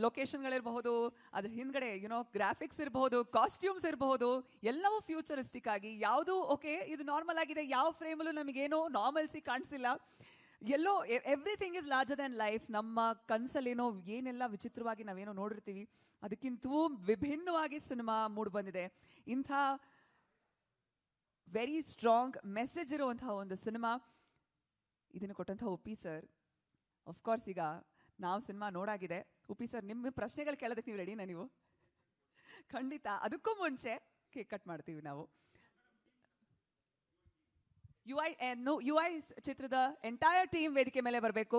ಲೊಕೇಶನ್ಗಳಿರಬಹುದು, ಅದ್ರ ಹಿಂದ್ಗಡೆ ಗ್ರಾಫಿಕ್ಸ್ ಇರಬಹುದು, ಕಾಸ್ಟ್ಯೂಮ್ಸ್ ಇರಬಹುದು, ಎಲ್ಲವೂ ಫ್ಯೂಚರಿಸ್ಟಿಕ್ ಆಗಿ, ಯಾವುದು ಓಕೆ ಇದು ನಾರ್ಮಲ್ ಆಗಿದೆ, ಯಾವ ಫ್ರೇಮಲ್ಲೂ ನಮಗೇನೋ ನಾರ್ಮಲ್ಸಿ ಕಾಣಿಸಿಲ್ಲ, ಎಲ್ಲೋ everything is larger than life. ನಮ್ಮ ಕನಸಲ್ಲೇನೋ ಏನೆಲ್ಲ ವಿಚಿತ್ರವಾಗಿ ನಾವೇನೋ ನೋಡಿರ್ತೀವಿ ಅದಕ್ಕಿಂತೂ ವಿಭಿನ್ನವಾಗಿ ಸಿನಿಮಾ ಮೂಡ್ ಬಂದಿದೆ. ಇಂಥ ವೆರಿ ಸ್ಟ್ರಾಂಗ್ ಮೆಸೇಜ್ ಇರುವಂತಹ ಒಂದು ಸಿನಿಮಾ ಇದನ್ನು ಕೊಟ್ಟಂತಹ ಉಪ್ಪಿ ಸರ್. ಆಫ್ಕೋರ್ಸ್ ಈಗ ನಾವು ಸಿನಿಮಾ ನೋಡಾಗಿದೆ. ಉಪ್ಪಿ ಸರ್, ನಿಮ್ಮ ಪ್ರಶ್ನೆಗಳು ಕೇಳೋದಕ್ಕೆ ನೀವು ರೆಡಿನಾ? ನೀವು ಖಂಡಿತ. ಅದಕ್ಕೂ ಮುಂಚೆ ಕೇಕ್ ಕಟ್ ಮಾಡ್ತೀವಿ ನಾವು. ಯು ಐ ಚಿತ್ರದ ಎಂಟೈರ್ ಟೀಮ್ ವೇದಿಕೆ ಮೇಲೆ ಬರಬೇಕು.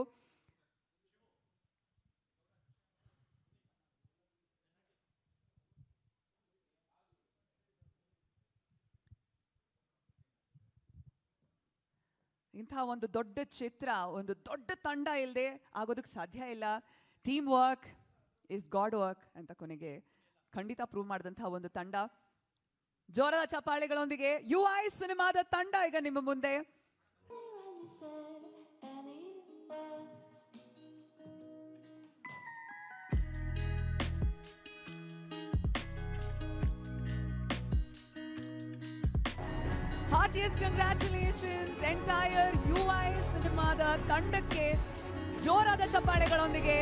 ಇಂಥ ಒಂದು ದೊಡ್ಡ ಚಿತ್ರ, ಒಂದು ದೊಡ್ಡ ತಂಡ ಇಲ್ಲದೆ ಆಗೋದಕ್ಕೆ ಸಾಧ್ಯ ಇಲ್ಲ. Team work is god work ಅಂತ ಕೊನೆಗೆ ಖಂಡಿತ ಪ್ರೂವ್ ಮಾಡಿದಂತಹ ಒಂದು ತಂಡ. ಜೋರದ ಚಪ್ಪಾಳೆಗಳೊಂದಿಗೆ ಯು ಐ ಸಿನಿಮಾದ ತಂಡ ಈಗ ನಿಮ್ಮ ಮುಂದೆ. Heartiest congratulations entire UI ಸಿನಿಮಾದ ತಂಡಕ್ಕೆ. ಜೋರಾದ ಚಪ್ಪಾಳೆಗಳೊಂದಿಗೆ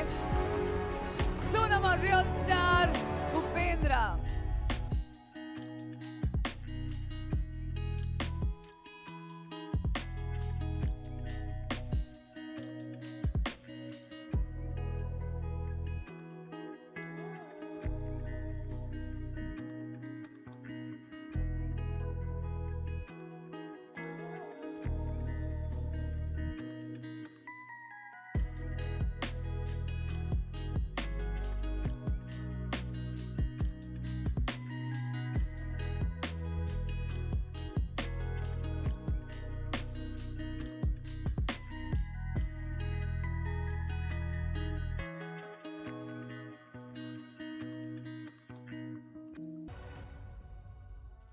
to ನಮ್ಮ ರಿಯಲ್ ಸ್ಟಾರ್ ಉಪೇಂದ್ರ.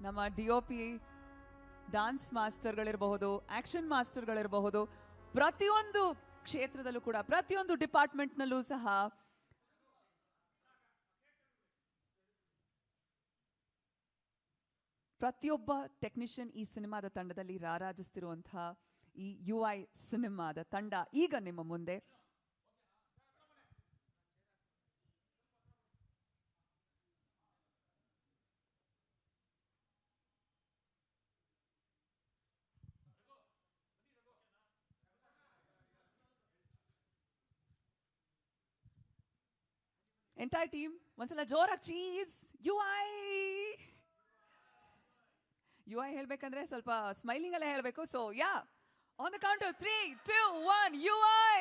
ನಮ್ಮ DOP ಡಾನ್ಸ್ ಮಾಸ್ಟರ್ಗಳಿರಬಹುದು, ಆಕ್ಷನ್ ಮಾಸ್ಟರ್ಗಳಿರಬಹುದು, ಪ್ರತಿಯೊಂದು ಕ್ಷೇತ್ರದಲ್ಲೂ ಕೂಡ, ಪ್ರತಿಯೊಂದು ಡಿಪಾರ್ಟ್ಮೆಂಟ್ನಲ್ಲೂ ಸಹ ಪ್ರತಿಯೊಬ್ಬ ಟೆಕ್ನಿಷಿಯನ್ ಈ ಸಿನಿಮಾದ ತಂಡದಲ್ಲಿ ರಾರಾಜಿಸ್ತಿರುವಂತಹ ಈ UI ಸಿನಿಮಾದ ತಂಡ ಈಗ ನಿಮ್ಮ ಮುಂದೆ. ಎಂಟೈರ್ ಟೀಮ್ ಒಂದ್ಸಲ ಜೋರಾಗಿ ಚೀಸ್. ಯು ಐ ಹೇಳ್ಬೇಕಂದ್ರೆ ಸ್ವಲ್ಪ ಸ್ಮೈಲಿಂಗ್ ಅಲ್ಲೇ ಹೇಳ್ಬೇಕು. So yeah, on the count of 3, 2, 1, UI.